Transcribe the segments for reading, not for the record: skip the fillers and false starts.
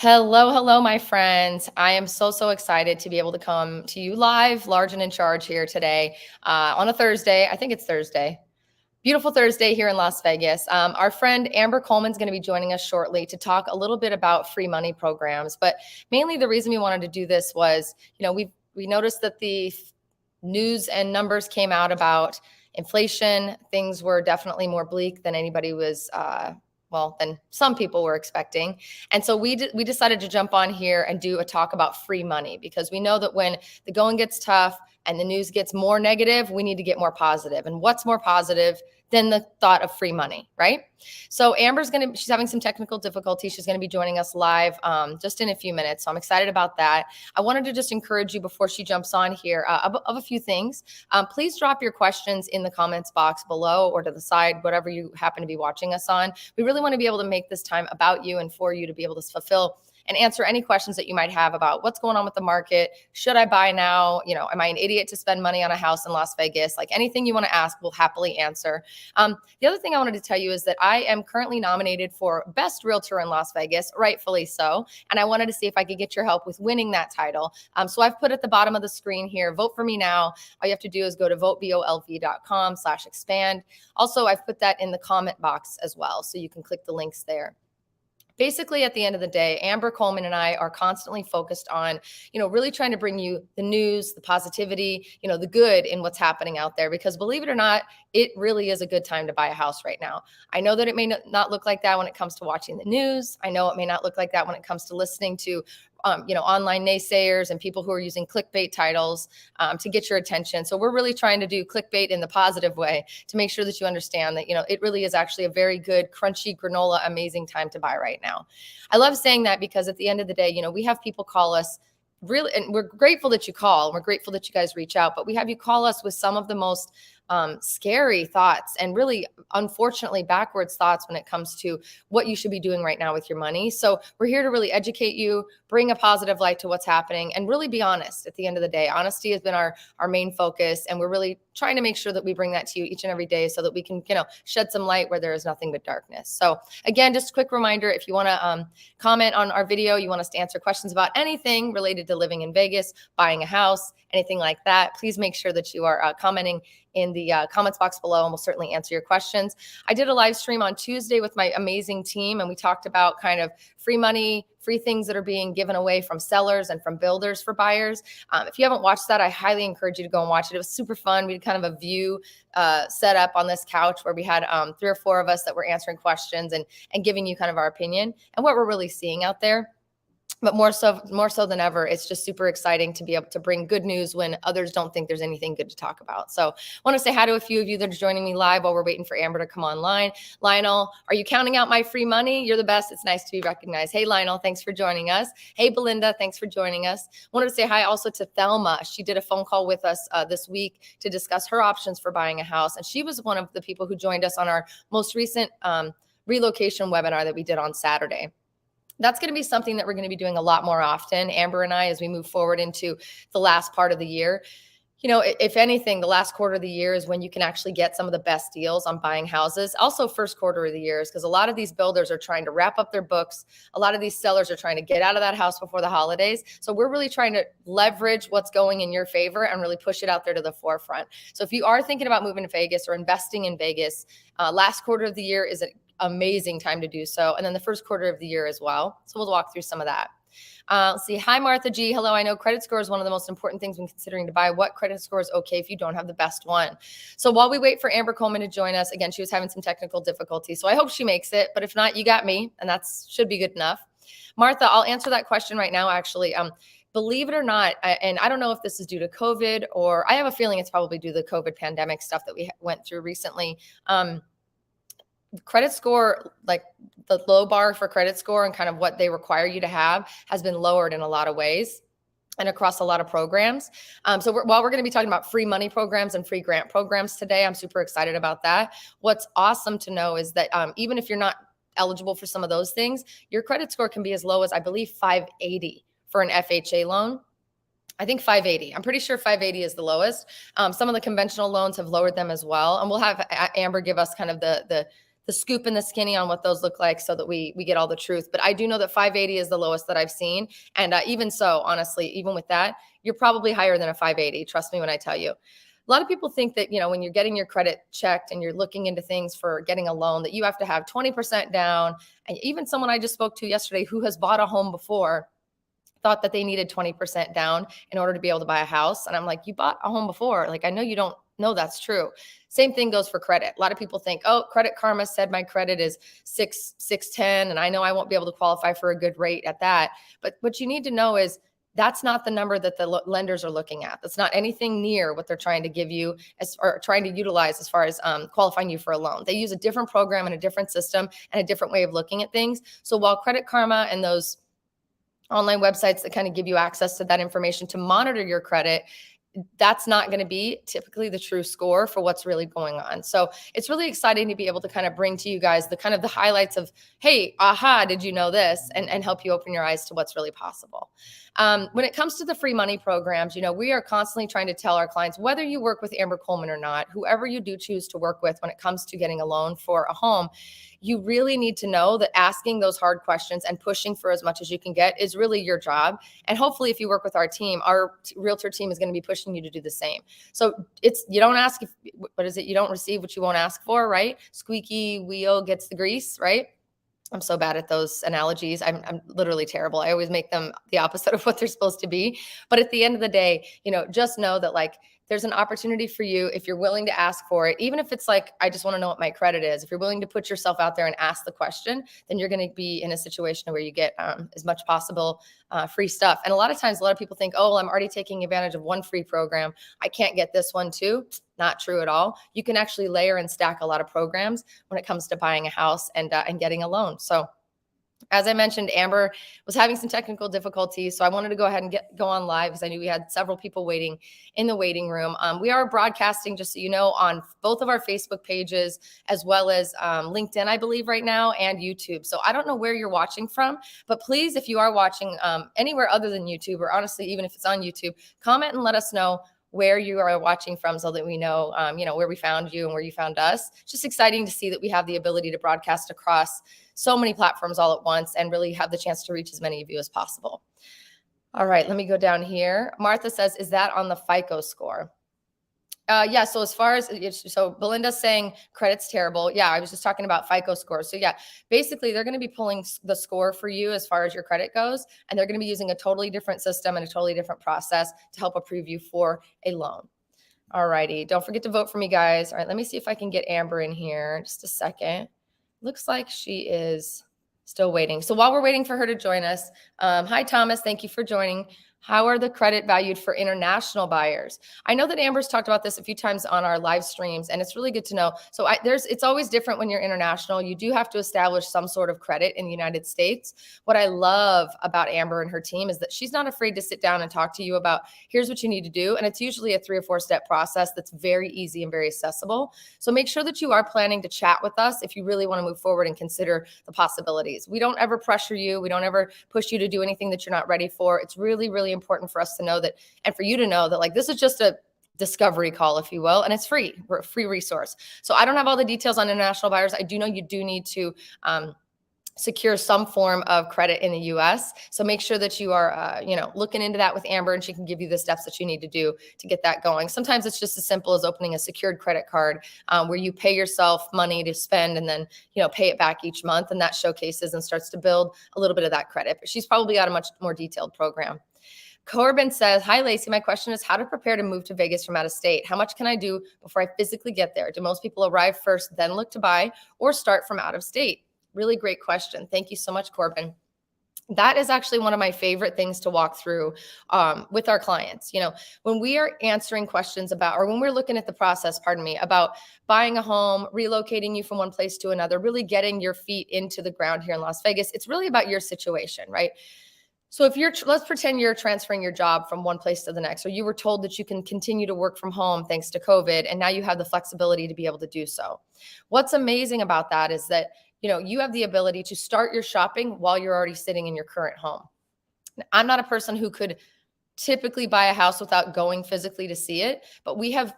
Hello, hello, my friends. I am so excited to be able to come to you live, large and in charge here today on a Thursday. I think it's Thursday. Beautiful Thursday here in Las Vegas. Our friend Amber Coleman's going to be joining us shortly to talk a little bit about free money programs. But mainly the reason we wanted to do this was, we noticed that the news and numbers came out about inflation. Things were definitely more bleak than anybody was than some people were expecting. And so we decided to jump on here and do a talk about free money, because we know that when the going gets tough and the news gets more negative, we need to get more positive. And what's more positive than the thought of free money, right? So she's having some technical difficulty. She's going to be joining us live just in a few minutes. So I'm excited about that. I wanted to just encourage you before she jumps on here of a few things. Please drop your questions in the comments box below or to the side, whatever you happen to be watching us on. We really want to be able to make this time about you and for you to be able to fulfill and answer any questions that you might have about what's going on with the market. Should I buy now? Am I an idiot to spend money on a house in Las Vegas? Like, anything you want to ask, we'll happily answer. The other thing I wanted to tell you is that I am currently nominated for Best Realtor in Las Vegas, rightfully so. And I wanted to see if I could get your help with winning that title. So I've put at the bottom of the screen here, vote for me now. All you have to do is go to votebolv.com/expand. Also, I've put that in the comment box as well, so you can click the links there. Basically, at the end of the day, Amber Coleman and I are constantly focused on, really trying to bring you the news, the positivity, the good in what's happening out there, because believe it or not, it really is a good time to buy a house right now. I know that it may not look like that when it comes to watching the news. I know it may not look like that when it comes to listening to online naysayers and people who are using clickbait titles to get your attention. So we're really trying to do clickbait in the positive way to make sure that you understand that, it really is actually a very good, crunchy granola, amazing time to buy right now. I love saying that because at the end of the day, we have people call us really, and we're grateful that you call, and we're grateful that you guys reach out, but we have you call us with some of the most scary thoughts and really, unfortunately, backwards thoughts when it comes to what you should be doing right now with your money. So we're here to really educate you, bring a positive light to what's happening, and really be honest. At the end of the day, honesty has been our main focus, and we're really trying to make sure that we bring that to you each and every day so that we can, shed some light where there is nothing but darkness. So again, just a quick reminder, if you want to comment on our video, you want us to answer questions about anything related to living in Vegas, buying a house, anything like that, please make sure that you are commenting in the comments box below, and we'll certainly answer your questions. I did a live stream on Tuesday with my amazing team, and we talked about kind of free money, free things that are being given away from sellers and from builders for buyers. If you haven't watched that, I highly encourage you to go and watch it. It was super fun. We did kind of a view set up on this couch where we had 3 or 4 of us that were answering questions and giving you kind of our opinion and what we're really seeing out there. But more so than ever, it's just super exciting to be able to bring good news when others don't think there's anything good to talk about. So I want to say hi to a few of you that are joining me live while we're waiting for Amber to come online. Lionel, are you counting out my free money? You're the best. It's nice to be recognized. Hey, Lionel, thanks for joining us. Hey, Belinda, thanks for joining us. Wanted to say hi also to Thelma. She did a phone call with us this week to discuss her options for buying a house. And she was one of the people who joined us on our most recent relocation webinar that we did on Saturday. That's going to be something that we're going to be doing a lot more often, Amber and I, as we move forward into the last part of the year. If anything, the last quarter of the year is when you can actually get some of the best deals on buying houses. Also, first quarter of the year is because a lot of these builders are trying to wrap up their books. A lot of these sellers are trying to get out of that house before the holidays. So we're really trying to leverage what's going in your favor and really push it out there to the forefront. So if you are thinking about moving to Vegas or investing in Vegas, last quarter of the year is an amazing time to do so. And then the first quarter of the year as well. So we'll walk through some of that. Let's see. Hi, Martha G. Hello. I know credit score is one of the most important things when considering to buy. What credit score is okay if you don't have the best one? So while we wait for Amber Coleman to join us, again, she was having some technical difficulty. So I hope she makes it. But if not, you got me. And that should be good enough. Martha, I'll answer that question right now, actually. Believe it or not, and I don't know if this is due to COVID, or I have a feeling it's probably due to the COVID pandemic stuff that we went through recently. Credit score, like the low bar for credit score and kind of what they require you to have, has been lowered in a lot of ways and across a lot of programs. So while we're going to be talking about free money programs and free grant programs today, I'm super excited about that. What's awesome to know is that even if you're not eligible for some of those things, your credit score can be as low as, I believe, 580 for an FHA loan. I think 580. I'm pretty sure 580 is the lowest. Some of the conventional loans have lowered them as well. And we'll have Amber give us kind of the the scoop and the skinny on what those look like so that we get all the truth. But I do know that 580 is the lowest that I've seen. And even so, honestly, even with that, you're probably higher than a 580. Trust me when I tell you. A lot of people think that, when you're getting your credit checked and you're looking into things for getting a loan, that you have to have 20% down. And even someone I just spoke to yesterday who has bought a home before thought that they needed 20% down in order to be able to buy a house. And I'm like, you bought a home before. Like, I know you don't know that's true. Same thing goes for credit. A lot of people think, oh, Credit Karma said my credit is 610, and I know I won't be able to qualify for a good rate at that. But what you need to know is that's not the number that the lenders are looking at. That's not anything near what they're trying to give you or trying to utilize as far as qualifying you for a loan. They use a different program and a different system and a different way of looking at things. So while Credit Karma and those online websites that kind of give you access to that information to monitor your credit, that's not going to be typically the true score for what's really going on. So it's really exciting to be able to kind of bring to you guys the kind of the highlights of, hey, aha, did you know this? And help you open your eyes to what's really possible. When it comes to the free money programs, we are constantly trying to tell our clients, whether you work with Amber Coleman or not, whoever you do choose to work with when it comes to getting a loan for a home, you really need to know that asking those hard questions and pushing for as much as you can get is really your job. And hopefully if you work with our team, our realtor team is going to be pushing you to do the same. So you don't ask, you don't receive what you won't ask for, right? Squeaky wheel gets the grease, right? I'm so bad at those analogies. I'm literally terrible. I always make them the opposite of what they're supposed to be. But at the end of the day, just know that there's an opportunity for you if you're willing to ask for it. Even if it's like, I just want to know what my credit is. If you're willing to put yourself out there and ask the question, then you're going to be in a situation where you get as much possible free stuff. And a lot of times, a lot of people think, oh, well, I'm already taking advantage of one free program, I can't get this one too. Not true at all. You can actually layer and stack a lot of programs when it comes to buying a house and getting a loan. So as I mentioned, Amber was having some technical difficulties, so I wanted to go ahead and go on live because I knew we had several people waiting in the waiting room. We are broadcasting, just so you know, on both of our Facebook pages as well as LinkedIn, I believe, right now, and YouTube. So I don't know where you're watching from, but please, if you are watching anywhere other than YouTube, or honestly, even if it's on YouTube, comment and let us know where you are watching from so that we know, where we found you and where you found us. It's just exciting to see that we have the ability to broadcast across so many platforms all at once and really have the chance to reach as many of you as possible. All right, let me go down here. Martha says, is that on the FICO score? Yeah, so as far as, Belinda's saying credit's terrible. Yeah, I was just talking about FICO scores. So yeah, basically they're going to be pulling the score for you as far as your credit goes, and they're going to be using a totally different system and a totally different process to help approve you for a loan. All righty, don't forget to vote for me, guys. All right, let me see if I can get Amber in here. Just a second. Looks like she is still waiting. So while we're waiting for her to join us, hi, Thomas. Thank you for joining. How are the credit valued for international buyers? I know that Amber's talked about this a few times on our live streams, and it's really good to know. So it's always different when you're international. You do have to establish some sort of credit in the United States. What I love about Amber and her team is that she's not afraid to sit down and talk to you about, here's what you need to do. And it's usually a 3 or 4 step process that's very easy and very accessible. So make sure that you are planning to chat with us if you really want to move forward and consider the possibilities. We don't ever pressure you. We don't ever push you to do anything that you're not ready for. It's really, really important for us to know that, and for you to know that, this is just a discovery call, if you will, and it's free. We're a free resource. So I don't have all the details on international buyers. I do know you do need to secure some form of credit in the US. So make sure that you are, looking into that with Amber, and she can give you the steps that you need to do to get that going. Sometimes it's just as simple as opening a secured credit card where you pay yourself money to spend and then, pay it back each month. And that showcases and starts to build a little bit of that credit. But she's probably got a much more detailed program. Corbin says, hi, Lacey. My question is how to prepare to move to Vegas from out of state. How much can I do before I physically get there? Do most people arrive first, then look to buy, or start from out of state? Really great question. Thank you so much, Corbin. That is actually one of my favorite things to walk through with our clients. When we are answering questions about, or when we're looking at the process, about buying a home, relocating you from one place to another, really getting your feet into the ground here in Las Vegas, it's really about your situation, right? So if let's pretend you're transferring your job from one place to the next, or you were told that you can continue to work from home thanks to COVID, and now you have the flexibility to be able to do so. What's amazing about that is that, you have the ability to start your shopping while you're already sitting in your current home. I'm not a person who could typically buy a house without going physically to see it, but we have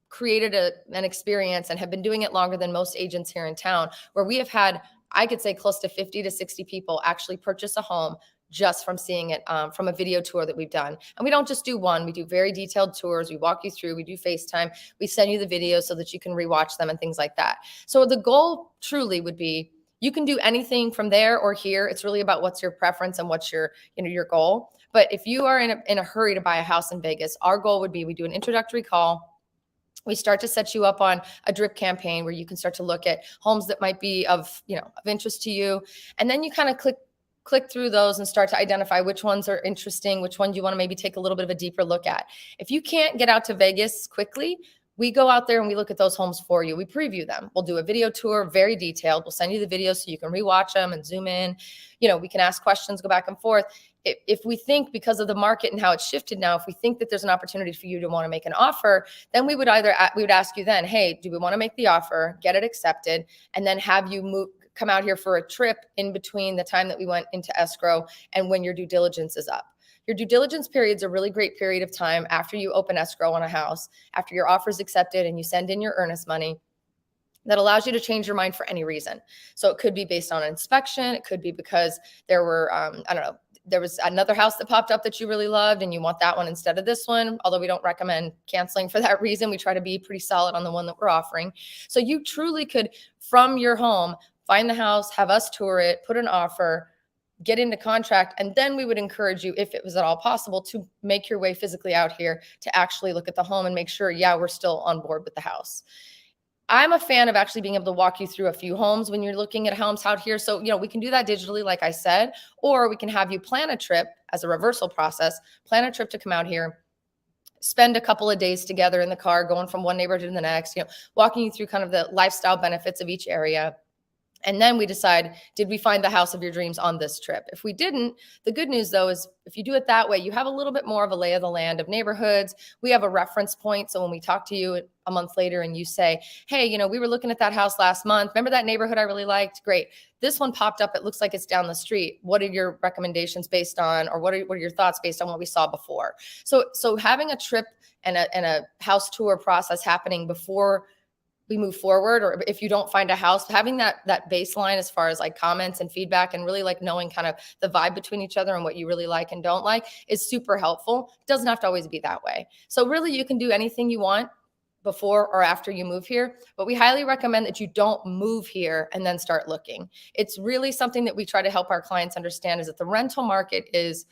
created an experience and have been doing it longer than most agents here in town, where we have had, I could say, close to 50 to 60 people actually purchase a home just from seeing it, from a video tour that we've done. And we don't just do one, we do very detailed tours. We walk you through, we do FaceTime, we send you the videos so that you can rewatch them and things like that. So the goal truly would be, you can do anything from there or here. It's really about what's your preference and what's your, your goal. But if you are in a hurry to buy a house in Vegas, our goal would be, we do an introductory call. We start to set you up on a drip campaign where you can start to look at homes that might be of interest to you. And then you kind of click through those and start to identify which ones are interesting, which ones you want to maybe take a little bit of a deeper look at. If you can't get out to Vegas quickly, we go out there and we look at those homes for you. We preview them. We'll do a video tour, very detailed. We'll send you the videos so you can rewatch them and zoom in. We can ask questions, go back and forth. If we think, because of the market and how it's shifted now, if we think that there's an opportunity for you to want to make an offer, then we would ask you then, hey, do we want to make the offer, get it accepted, and then have you come out here for a trip in between the time that we went into escrow and when your due diligence is up. Your due diligence period is a really great period of time after you open escrow on a house, after your offer is accepted and you send in your earnest money, that allows you to change your mind for any reason. So it could be based on an inspection. It could be because there were, there was another house that popped up that you really loved and you want that one instead of this one. Although we don't recommend canceling for that reason. We try to be pretty solid on the one that we're offering. So you truly could, from your home, find the house, have us tour it, put an offer, get into contract, and then we would encourage you, if it was at all possible, to make your way physically out here to actually look at the home and make sure, we're still on board with the house. I'm a fan of actually being able to walk you through a few homes when you're looking at homes out here. So, we can do that digitally, like I said, or we can have you plan a trip as a reversal process, plan a trip to come out here, spend a couple of days together in the car, going from one neighborhood to the next, walking you through kind of the lifestyle benefits of each area. And then we decide, did we find the house of your dreams on this trip? If we didn't, the good news though is if you do it that way, you have a little bit more of a lay of the land of neighborhoods. We have a reference point. So when we talk to you a month later and you say, hey, we were looking at that house last month. Remember that neighborhood I really liked? Great. This one popped up. It looks like it's down the street. What are your recommendations based on, or what are your thoughts based on what we saw before? So having a trip and a house tour process happening before we move forward, or if you don't find a house, having that baseline as far as like comments and feedback and really like knowing kind of the vibe between each other and what you really like and don't like is super helpful. It doesn't have to always be that way. So really you can do anything you want before or after you move here, but we highly recommend that you don't move here and then start looking. It's really something that we try to help our clients understand, is that the rental market is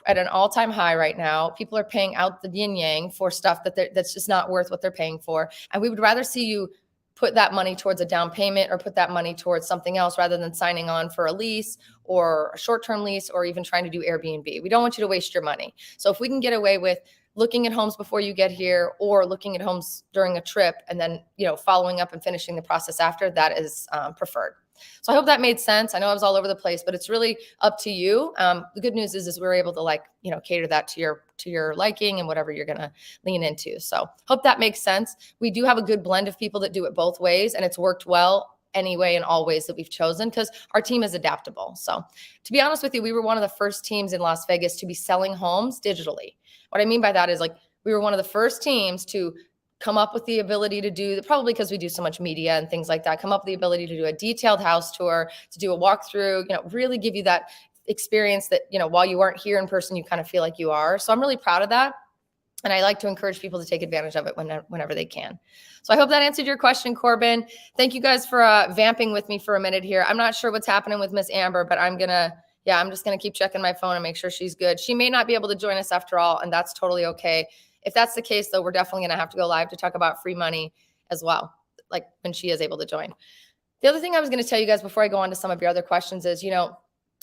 at an all-time high right now. People are paying out the yin yang for stuff that's just not worth what they're paying for. And we would rather see you put that money towards a down payment or put that money towards something else rather than signing on for a lease or a short-term lease or even trying to do Airbnb. We don't want you to waste your money. So if we can get away with looking at homes before you get here or looking at homes during a trip and then, following up and finishing the process after, that is preferred. So I hope that made sense. I know I was all over the place, but it's really up to you. The good news is we're able to cater that to your liking and whatever you're going to lean into. So hope that makes sense. We do have a good blend of people that do it both ways, and it's worked well anyway in all ways that we've chosen because our team is adaptable. So to be honest with you, we were one of the first teams in Las Vegas to be selling homes digitally. What I mean by that is we were one of the first teams to come up with the ability to do, probably because we do so much media and things like that, come up with the ability to do a detailed house tour, to do a walkthrough, really give you that experience that, while you aren't here in person, you kind of feel like you are. So I'm really proud of that. And I like to encourage people to take advantage of it whenever they can. So I hope that answered your question, Corbin. Thank you guys for vamping with me for a minute here. I'm not sure what's happening with Miss Amber, but I'm just going to keep checking my phone and make sure she's good. She may not be able to join us after all, and that's totally okay. If that's the case, though, we're definitely going to have to go live to talk about free money as well, like when she is able to join. The other thing I was going to tell you guys before I go on to some of your other questions is,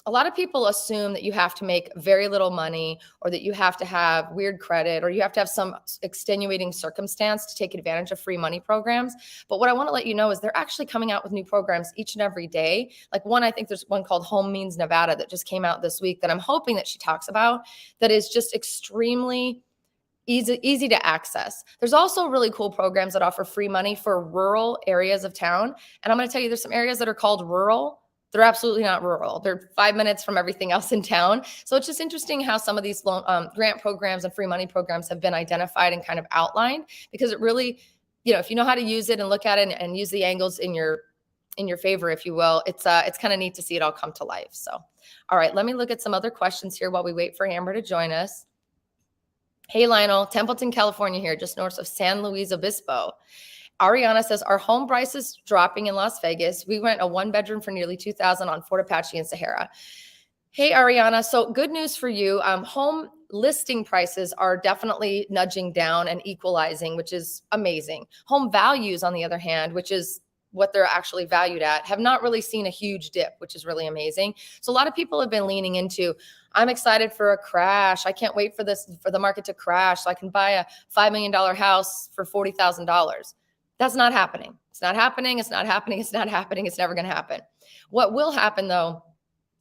a lot of people assume that you have to make very little money or that you have to have weird credit or you have to have some extenuating circumstance to take advantage of free money programs. But what I want to let you know is they're actually coming out with new programs each and every day. Like I think there's one called Home Means Nevada that just came out this week that I'm hoping that she talks about, that is just extremely easy to access. There's also really cool programs that offer free money for rural areas of town. And I'm going to tell you, there's some areas that are called rural They're absolutely not rural. They're 5 minutes from everything else in town. So it's just interesting how some of these grant programs and free money programs have been identified and kind of outlined, because it really, if you know how to use it and look at it and use the angles in your favor, if you will, it's kind of neat to see it all come to life. So, all right, let me look at some other questions here while we wait for Amber to join us. Hey, Lionel, Templeton, California here, just north of San Luis Obispo. Ariana says, our home prices dropping in Las Vegas. We rent a 1-bedroom for nearly $2,000 on Fort Apache and Sahara. Hey, Ariana. So good news for you. Home listing prices are definitely nudging down and equalizing, which is amazing. Home values, on the other hand, which is what they're actually valued at, have not really seen a huge dip, which is really amazing. So a lot of people have been leaning into, I'm excited for a crash. I can't wait for the market to crash so I can buy a $5 million house for $40,000. That's not happening. It's not happening. It's not happening. It's not happening. It's never going to happen. What will happen, though,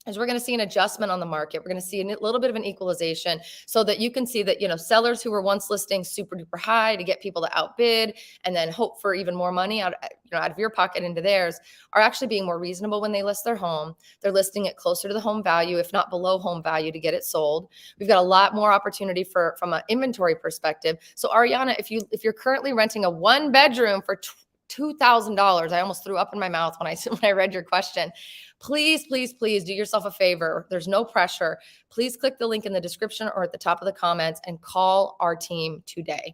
is we're going to see an adjustment on the market. We're going to see a little bit of an equalization, so that you can see that, sellers who were once listing super duper high to get people to outbid and then hope for even more money out of your pocket into theirs, are actually being more reasonable when they list their home. They're listing it closer to the home value, if not below home value, to get it sold. We've got a lot more opportunity from an inventory perspective. So Ariana, if you're currently renting a 1-bedroom for $2,000, I almost threw up in my mouth when I read your question. Please, please, please do yourself a favor. There's no pressure. Please click the link in the description or at the top of the comments and call our team today.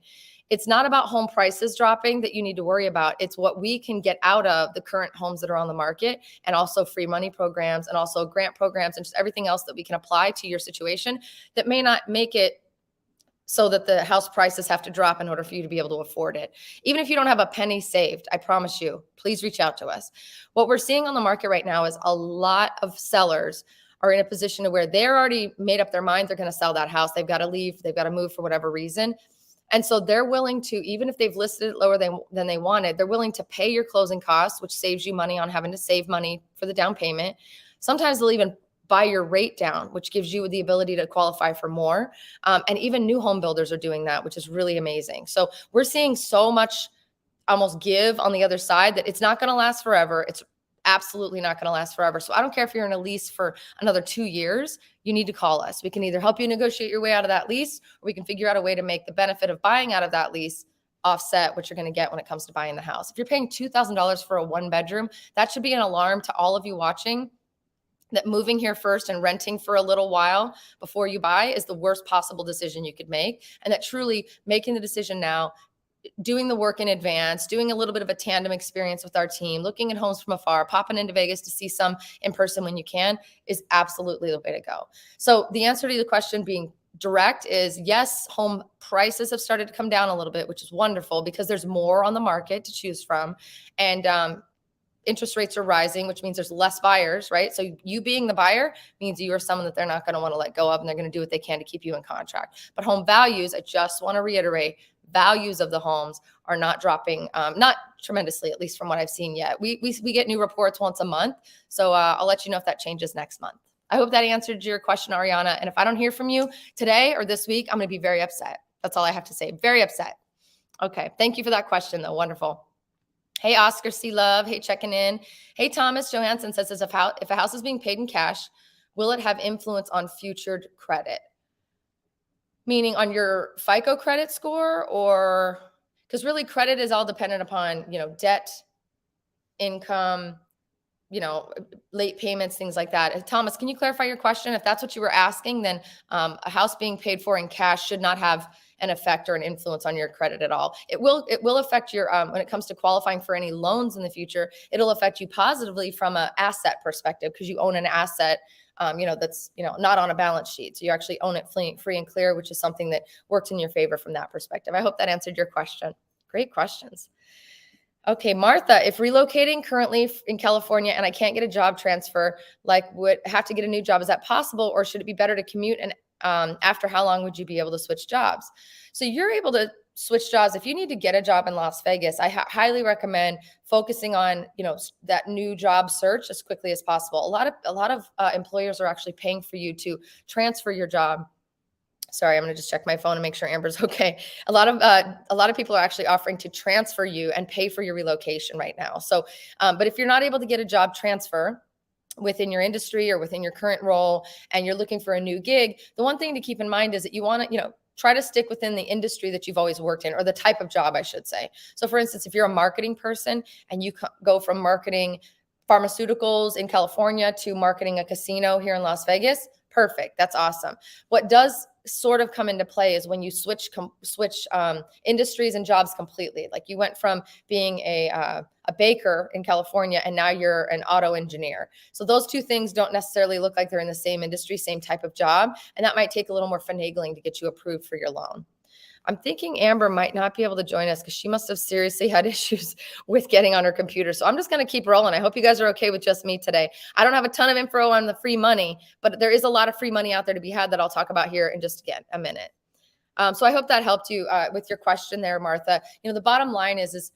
It's not about home prices dropping that you need to worry about. It's what we can get out of the current homes that are on the market, and also free money programs, and also grant programs, and just everything else that we can apply to your situation that may not make it so that the house prices have to drop in order for you to be able to afford it. Even if you don't have a penny saved, I promise you, please reach out to us. What we're seeing on the market right now is a lot of sellers are in a position to where they're already made up their mind they're going to sell that house. They've got to leave. They've got to move for whatever reason. And so they're willing to, even if they've listed it lower than they wanted, they're willing to pay your closing costs, which saves you money on having to save money for the down payment. Sometimes they'll even buy your rate down, which gives you the ability to qualify for more. And even new home builders are doing that, which is really amazing. So we're seeing so much almost give on the other side that it's not going to last forever. It's absolutely not going to last forever. So I don't care if you're in a lease for another 2 years, you need to call us. We can either help you negotiate your way out of that lease, or we can figure out a way to make the benefit of buying out of that lease offset what you're going to get when it comes to buying the house. If you're paying $2,000 for a 1-bedroom, that should be an alarm to all of you watching, that moving here first and renting for a little while before you buy is the worst possible decision you could make. And that truly making the decision now, doing the work in advance, doing a little bit of a tandem experience with our team, looking at homes from afar, popping into Vegas to see some in person when you can, is absolutely the way to go. So the answer to the question being direct is yes, home prices have started to come down a little bit, which is wonderful because there's more on the market to choose from. And interest rates are rising, which means there's less buyers, right? So you being the buyer means you are someone that they're not going to want to let go of, and they're going to do what they can to keep you in contract. But home values, I just want to reiterate, values of the homes are not dropping, not tremendously, at least from what I've seen yet. We get new reports once a month. So I'll let you know if that changes next month. I hope that answered your question, Ariana. And if I don't hear from you today or this week, I'm going to be very upset. That's all I have to say. Very upset. Okay. Thank you for that question, though. Wonderful. Hey, Oscar C. Love. Hey, checking in. Hey, Thomas Johansson says, if a house is being paid in cash, will it have influence on future credit? Meaning on your FICO credit score, or because really credit is all dependent upon, debt, income, late payments, things like that. Thomas, can you clarify your question? If that's what you were asking, then a house being paid for in cash should not have an effect or an influence on your credit at all. It will affect your, when it comes to qualifying for any loans in the future, it'll affect you positively from an asset perspective, because you own an asset, that's, not on a balance sheet. So you actually own it free and clear, which is something that works in your favor from that perspective. I hope that answered your question. Great questions. Okay, Martha, if relocating currently in California and I can't get a job transfer, would have to get a new job, is that possible? Or should it be better to commute? And after how long would you be able to switch jobs? So you're able to switch jobs. If you need to get a job in Las Vegas, I highly recommend focusing on, that new job search as quickly as possible. A lot of employers are actually paying for you to transfer your job. Sorry, I'm going to just check my phone and make sure Amber's okay. A lot of people are actually offering to transfer you and pay for your relocation right now. So, but if you're not able to get a job transfer, within your industry or within your current role, and you're looking for a new gig, the one thing to keep in mind is that you want to, try to stick within the industry that you've always worked in, or the type of job, I should say. So for instance, if you're a marketing person and you go from marketing pharmaceuticals in California to marketing a casino here in Las Vegas, perfect. That's awesome. What does sort of come into play is when you switch industries and jobs completely. Like you went from being a baker in California and now you're an auto engineer. So those two things don't necessarily look like they're in the same industry, same type of job. And that might take a little more finagling to get you approved for your loan. I'm thinking Amber might not be able to join us because she must have seriously had issues with getting on her computer. So I'm just going to keep rolling. I hope you guys are okay with just me today. I don't have a ton of info on the free money, but there is a lot of free money out there to be had that I'll talk about here in just, again, a minute. So I hope that helped you with your question there, Martha. The bottom line is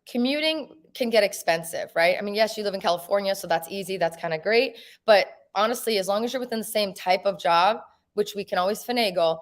commuting can get expensive, right? I mean, yes, you live in California, so that's easy. That's kind of great. But honestly, as long as you're within the same type of job, which we can always finagle,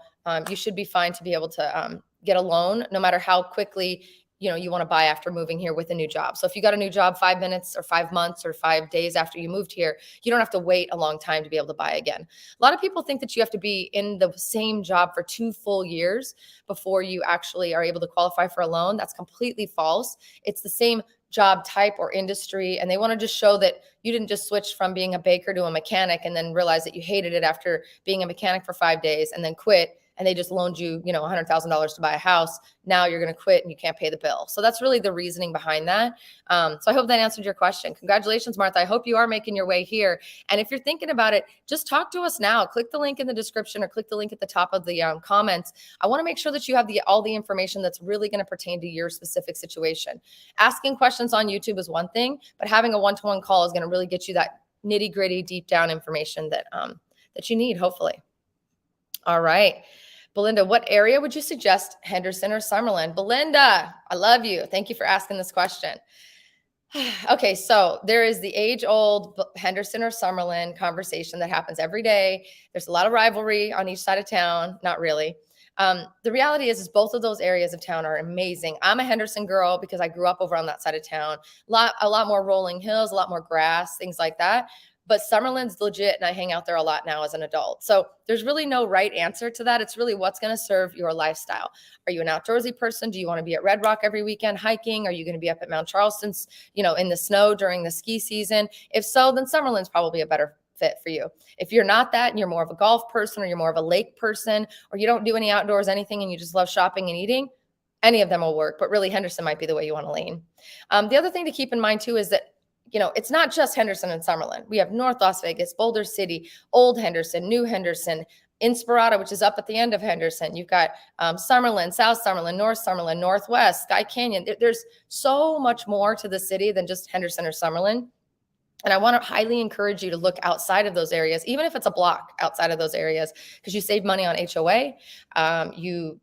you should be fine to be able to get a loan, no matter how quickly you want to buy after moving here with a new job. So if you got a new job 5 minutes or 5 months or 5 days after you moved here, you don't have to wait a long time to be able to buy again. A lot of people think that you have to be in the same job for 2 full years before you actually are able to qualify for a loan. That's completely false. It's the same job type or industry, and they want to just show that you didn't just switch from being a baker to a mechanic and then realize that you hated it after being a mechanic for 5 days and then quit, and they just loaned you, $100,000 to buy a house. Now you're going to quit and you can't pay the bill. So that's really the reasoning behind that. So I hope that answered your question. Congratulations, Martha. I hope you are making your way here. And if you're thinking about it, just talk to us now. Click the link in the description or click the link at the top of the comments. I want to make sure that you have all the information that's really going to pertain to your specific situation. Asking questions on YouTube is one thing, but having a one-to-one call is going to really get you that nitty-gritty, deep down information that you need, hopefully. All right. Belinda, what area would you suggest, Henderson or Summerlin? Belinda, I love you. Thank you for asking this question. Okay, so there is the age-old Henderson or Summerlin conversation that happens every day. There's a lot of rivalry on each side of town. Not really. The reality is both of those areas of town are amazing. I'm a Henderson girl because I grew up over on that side of town. A lot more rolling hills, a lot more grass, things like that. But Summerlin's legit, and I hang out there a lot now as an adult. So there's really no right answer to that. It's really what's going to serve your lifestyle. Are you an outdoorsy person? Do you want to be at Red Rock every weekend hiking? Are you going to be up at Mount Charleston, in the snow during the ski season? If so, then Summerlin's probably a better fit for you. If you're not that and you're more of a golf person, or you're more of a lake person, or you don't do any outdoors, anything, and you just love shopping and eating, any of them will work. But really, Henderson might be the way you want to lean. The other thing to keep in mind too is that it's not just Henderson and Summerlin. We have North Las Vegas, Boulder City, Old Henderson, New Henderson, Inspirada, which is up at the end of Henderson. You've got Summerlin, South Summerlin, North Summerlin, Northwest, Sky Canyon. There's so much more to the city than just Henderson or Summerlin. And I want to highly encourage you to look outside of those areas, even if it's a block outside of those areas, because you save money on HOA. You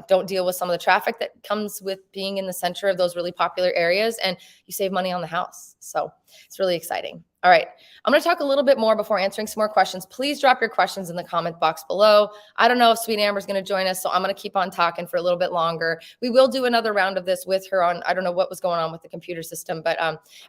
don't deal with some of the traffic that comes with being in the center of those really popular areas, and you save money on the house. So it's really exciting. All right. I'm going to talk a little bit more before answering some more questions. Please drop your questions in the comment box below. I don't know if Sweet Amber is going to join us, so I'm going to keep on talking for a little bit longer. We will do another round of this with her I don't know what was going on with the computer system, but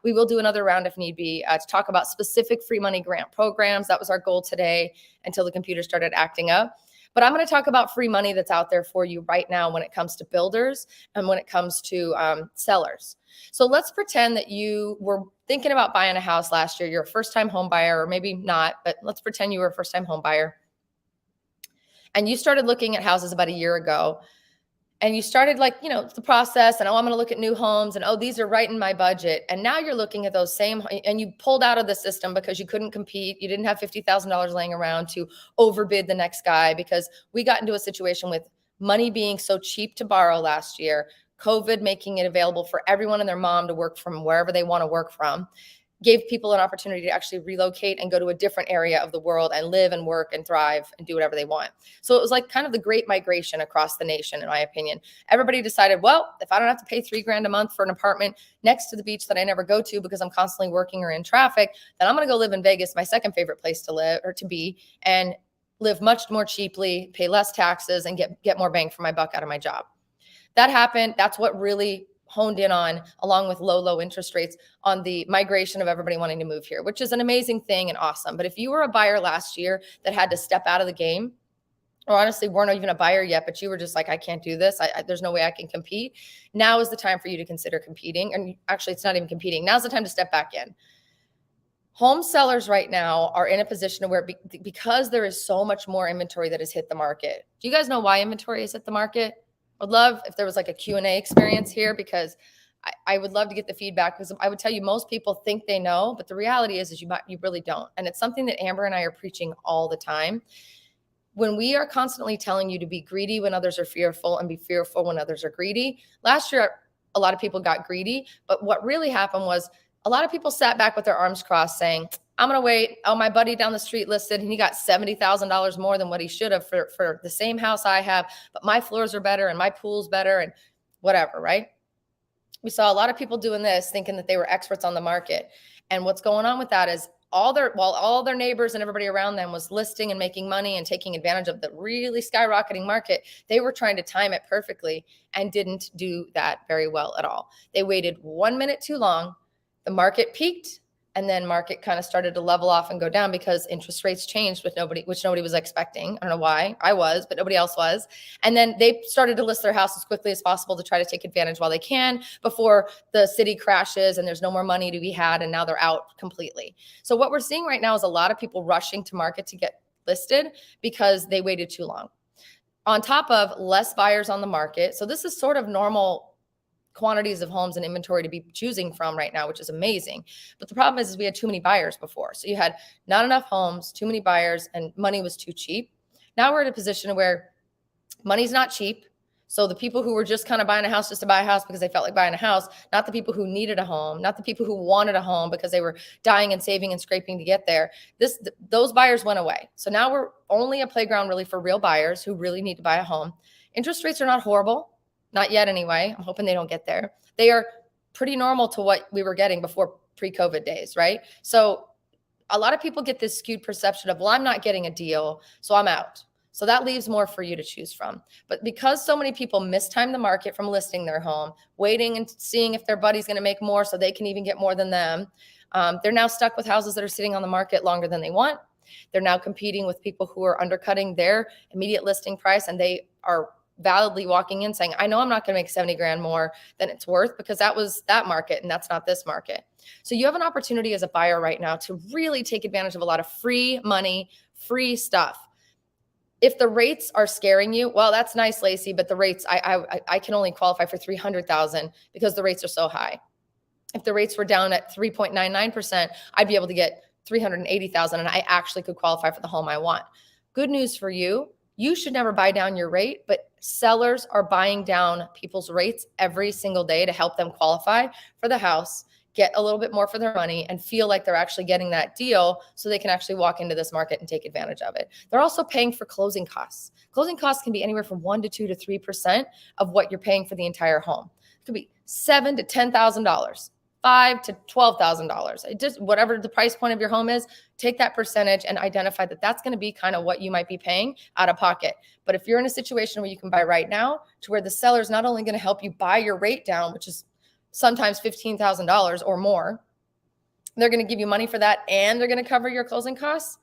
we will do another round if need be to talk about specific free money grant programs. That was our goal today until the computer started acting up. But I'm going to talk about free money that's out there for you right now when it comes to builders and when it comes to sellers. So let's pretend that you were thinking about buying a house last year. You're a first-time home buyer, or maybe not, but let's pretend you were a first-time home buyer. And you started looking at houses about a year ago. And you started the process, and I'm going to look at new homes, and these are right in my budget. And now you're looking at those same, and you pulled out of the system because you couldn't compete. You didn't have $50,000 laying around to overbid the next guy, because we got into a situation with money being so cheap to borrow last year, COVID making it available for everyone and their mom to work from wherever they want to work from, gave people an opportunity to actually relocate and go to a different area of the world and live and work and thrive and do whatever they want. So it was like kind of the great migration across the nation, in my opinion. Everybody decided, well, if I don't have to pay $3,000 a month for an apartment next to the beach that I never go to because I'm constantly working or in traffic, then I'm going to go live in Vegas, my second favorite place to live or to be, and live much more cheaply, pay less taxes, and get more bang for my buck out of my job. That happened. That's what really honed in on, along with low interest rates, on the migration of everybody wanting to move here, which is an amazing thing and awesome. But if you were a buyer last year that had to step out of the game, or honestly weren't even a buyer yet, but you were just like, I can't do this. There's no way I can compete. Now is the time for you to consider competing. And actually, it's not even competing. Now's the time to step back in. Home sellers right now are in a position where, because there is so much more inventory that has hit the market. Do you guys know why inventory has hit the market? I'd love if there was like a Q&A experience here, because I would love to get the feedback, because I would tell you most people think they know, but the reality is you really don't. And it's something that Amber and I are preaching all the time. When we are constantly telling you to be greedy when others are fearful and be fearful when others are greedy, last year, a lot of people got greedy. But what really happened was a lot of people sat back with their arms crossed saying, I'm going to wait. Oh, my buddy down the street listed and he got $70,000 more than what he should have for the same house I have, but my floors are better and my pool's better and whatever, right? We saw a lot of people doing this thinking that they were experts on the market. And what's going on with that is while all their neighbors and everybody around them was listing and making money and taking advantage of the really skyrocketing market, they were trying to time it perfectly and didn't do that very well at all. They waited 1 minute too long. The market peaked, and then market kind of started to level off and go down because interest rates changed which nobody was expecting. I don't know why. I was, but nobody else was. And then they started to list their house as quickly as possible to try to take advantage while they can before the city crashes and there's no more money to be had, and now they're out completely. So what we're seeing right now is a lot of people rushing to market to get listed because they waited too long. On top of less buyers on the market. So this is sort of normal quantities of homes and inventory to be choosing from right now, which is amazing. But the problem is we had too many buyers before. So you had not enough homes, too many buyers, and money was too cheap. Now we're in a position where money's not cheap. So the people who were just kind of buying a house just to buy a house because they felt like buying a house, not the people who needed a home, not the people who wanted a home because they were dying and saving and scraping to get there. Those buyers went away. So now we're only a playground really for real buyers who really need to buy a home. Interest rates are not horrible. Not yet anyway. I'm hoping they don't get there. They are pretty normal to what we were getting before pre-COVID days, right? So a lot of people get this skewed perception of, well, I'm not getting a deal, so I'm out. So that leaves more for you to choose from. But because so many people mistime the market from listing their home, waiting and seeing if their buddy's going to make more so they can even get more than them, they're now stuck with houses that are sitting on the market longer than they want. They're now competing with people who are undercutting their immediate listing price, and they are validly walking in saying, I know I'm not going to make 70 grand more than it's worth because that was that market and that's not this market. So you have an opportunity as a buyer right now to really take advantage of a lot of free money, free stuff. If the rates are scaring you, well, that's nice, Lacey, but the rates, I can only qualify for 300,000 because the rates are so high. If the rates were down at 3.99%, I'd be able to get 380,000 and I actually could qualify for the home I want. Good news for you. You should never buy down your rate, but sellers are buying down people's rates every single day to help them qualify for the house, get a little bit more for their money, and feel like they're actually getting that deal so they can actually walk into this market and take advantage of it. They're also paying for closing costs. Closing costs can be anywhere from 1 to 2 to 3% of what you're paying for the entire home. It could be $7,000 to $10,000. $5,000 to $12,000. It just, whatever the price point of your home is, take that percentage and identify that that's going to be kind of what you might be paying out of pocket. But if you're in a situation where you can buy right now, to where the seller is not only going to help you buy your rate down, which is sometimes $15,000 or more, they're going to give you money for that and they're going to cover your closing costs.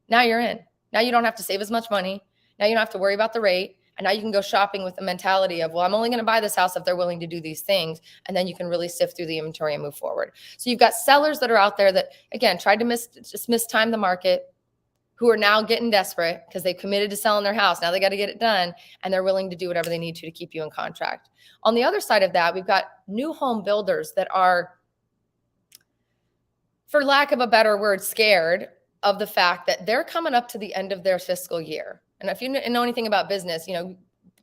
Now you're in. Now you don't have to save as much money. Now you don't have to worry about the rate. And now you can go shopping with the mentality of, well, I'm only going to buy this house if they're willing to do these things. And then you can really sift through the inventory and move forward. So you've got sellers that are out there that, again, tried to mistime the market, who are now getting desperate because they committed to selling their house. Now they got to get it done, and they're willing to do whatever they need to keep you in contract. On the other side of that, we've got new home builders that are, for lack of a better word, scared of the fact that they're coming up to the end of their fiscal year. And if you know anything about business,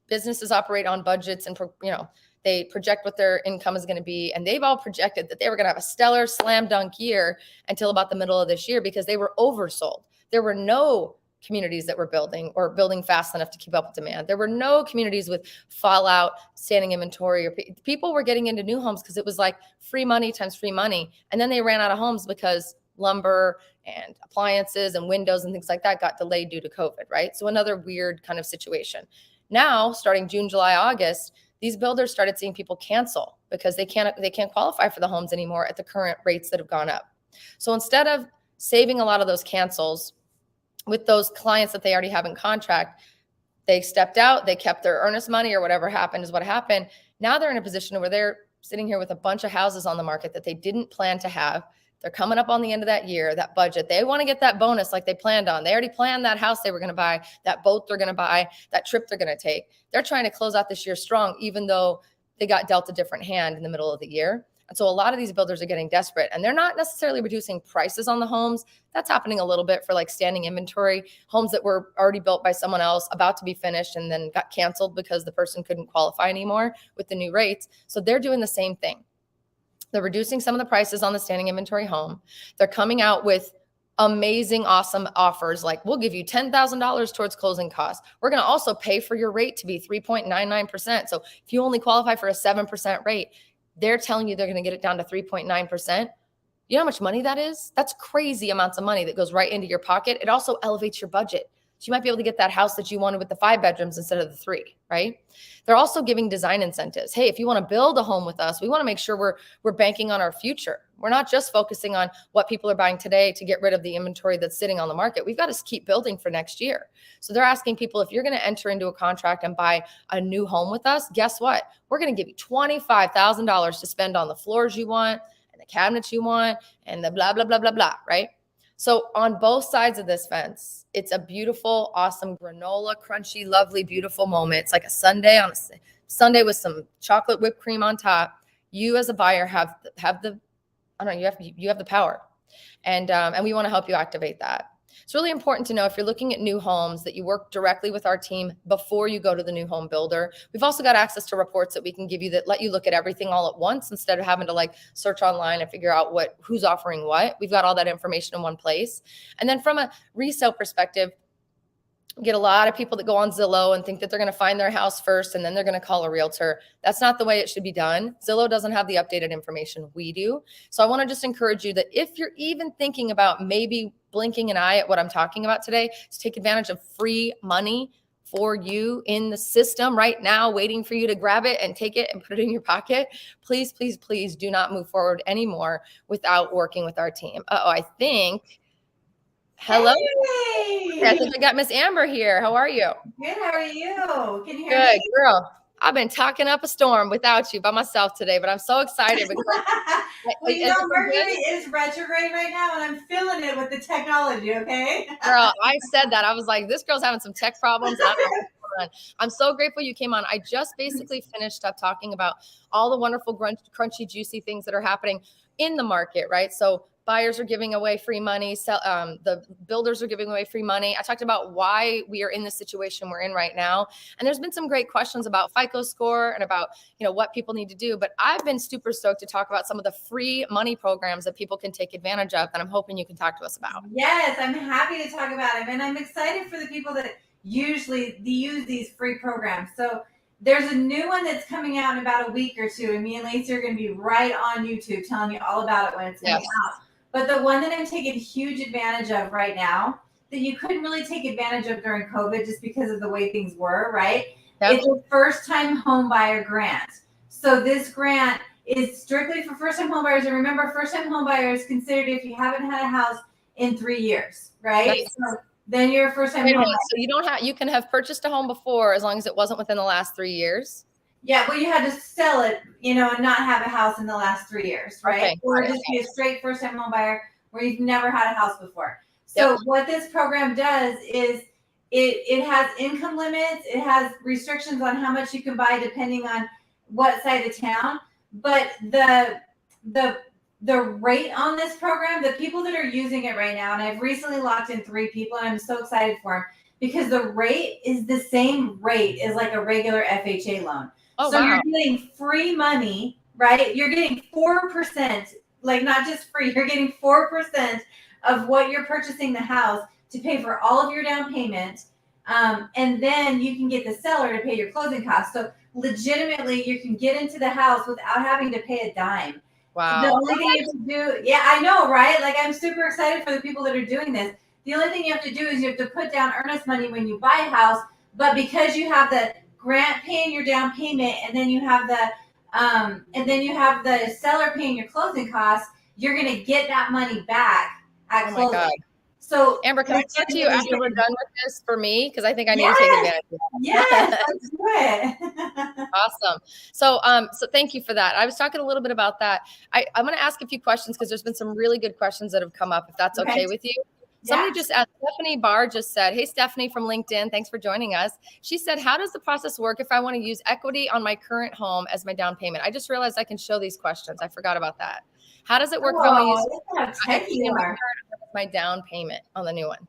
businesses operate on budgets and, they project what their income is going to be. And they've all projected that they were going to have a stellar slam dunk year until about the middle of this year because they were oversold. There were no communities that were building or building fast enough to keep up with demand. There were no communities with fallout, standing inventory, or people were getting into new homes because it was like free money times free money. And then they ran out of homes because lumber and appliances and windows and things like that got delayed due to COVID, right? So another weird kind of situation. Now, starting June, July, August, these builders started seeing people cancel because they can't qualify for the homes anymore at the current rates that have gone up. So instead of saving a lot of those cancels with those clients that they already have in contract, they stepped out, they kept their earnest money, or whatever happened is what happened. Now they're in a position where they're sitting here with a bunch of houses on the market that they didn't plan to have. They're coming up on the end of that year, that budget. They want to get that bonus like they planned on. They already planned that house they were going to buy, that boat they're going to buy, that trip they're going to take. They're trying to close out this year strong, even though they got dealt a different hand in the middle of the year. And so a lot of these builders are getting desperate, and they're not necessarily reducing prices on the homes. That's happening a little bit for like standing inventory, homes that were already built by someone else, about to be finished, and then got canceled because the person couldn't qualify anymore with the new rates. So they're doing the same thing. They're reducing some of the prices on the standing inventory home. They're coming out with amazing, awesome offers. Like, we'll give you $10,000 towards closing costs. We're going to also pay for your rate to be 3.99%. So if you only qualify for a 7% rate, they're telling you they're going to get it down to 3.9%. You know how much money that is? That's crazy amounts of money that goes right into your pocket. It also elevates your budget. So you might be able to get that house that you wanted with the 5 bedrooms instead of the 3, right? They're also giving design incentives. Hey, if you want to build a home with us, we want to make sure we're banking on our future. We're not just focusing on what people are buying today to get rid of the inventory that's sitting on the market. We've got to keep building for next year. So they're asking people, if you're going to enter into a contract and buy a new home with us, guess what? We're going to give you $25,000 to spend on the floors you want and the cabinets you want and the blah, blah, blah, blah, blah, right? So on both sides of this fence, it's a beautiful, awesome granola, crunchy, lovely, beautiful moment. It's like a sundae on a Sunday with some chocolate whipped cream on top. You as a buyer have the I don't know, you have the power, and we want to help you activate that. It's really important to know, if you're looking at new homes, that you work directly with our team before you go to the new home builder. We've also got access to reports that we can give you that let you look at everything all at once instead of having to like search online and figure out who's offering what. We've got all that information in one place. And then from a resale perspective, we get a lot of people that go on Zillow and think that they're going to find their house first and then they're going to call a realtor. That's not the way it should be done. Zillow doesn't have the updated information we do. So I want to just encourage you that if you're even thinking about maybe blinking an eye at what I'm talking about today, to take advantage of free money for you in the system right now, waiting for you to grab it and take it and put it in your pocket, please, please, please do not move forward anymore without working with our team. I think... Hello. Hey. I think I got Miss Amber here. How are you? Good. How are you? Can you hear me? Good, girl. I've been talking up a storm without you by myself today, but I'm so excited because well, Mercury is retrograde right now, and I'm feeling it with the technology. Okay, girl. I said that. I was like, this girl's having some tech problems. And I'm so grateful you came on. I just basically finished up talking about all the wonderful, crunchy, juicy things that are happening in the market, right? So buyers are giving away free money. The builders are giving away free money. I talked about why we are in the situation we're in right now. And there's been some great questions about FICO score and about, what people need to do. But I've been super stoked to talk about some of the free money programs that people can take advantage of. And I'm hoping you can talk to us about. Yes, I'm happy to talk about them. And I'm excited for the people that usually use these free programs. So there's a new one that's coming out in about a week or two. And me and Lacey are going to be right on YouTube telling you all about it when it's coming out. But the one that I'm taking huge advantage of right now, that you couldn't really take advantage of during COVID just because of the way things were, right? Yep. It's a first-time home buyer grant. So this grant is strictly for first-time home buyers. And remember, first-time home buyer is considered if you haven't had a house in 3 years, right? Nice. So then you're a first-time home buyer. So you can have purchased a home before as long as it wasn't within the last 3 years. Yeah, well, you had to sell it, and not have a house in the last 3 years, right? Okay. Or just be a straight first-time home buyer where you've never had a house before. So what this program does is it has income limits. It has restrictions on how much you can buy depending on what side of town. But the rate on this program, the people that are using it right now, and I've recently locked in 3 people, and I'm so excited for them because the rate is the same rate as like a regular FHA loan. Oh, so wow. You're getting free money, right? You're getting 4%, like not just free, you're getting 4% of what you're purchasing the house to pay for all of your down payment. And then you can get the seller to pay your closing costs. So legitimately you can get into the house without having to pay a dime. Wow. The only thing you have to do, yeah, I know, right? Like I'm super excited for the people that are doing this. The only thing you have to do is you have to put down earnest money when you buy a house, but because you have the grant paying your down payment, and then you have the seller paying your closing costs, you're going to get that money back at closing. My God. So Amber, can I talk to you after we're done with this for me? Because I think I need to take advantage of that. Yes, let's do it. Awesome. So thank you for that. I was talking a little bit about that. I'm going to ask a few questions because there's been some really good questions that have come up, if that's okay with you. Somebody just asked, Stephanie Barr just said, hey, Stephanie from LinkedIn, thanks for joining us. She said, how does the process work if I want to use equity on my current home as my down payment? I just realized I can show these questions. I forgot about that. How does it work if I want to use equity on my down payment on the new one?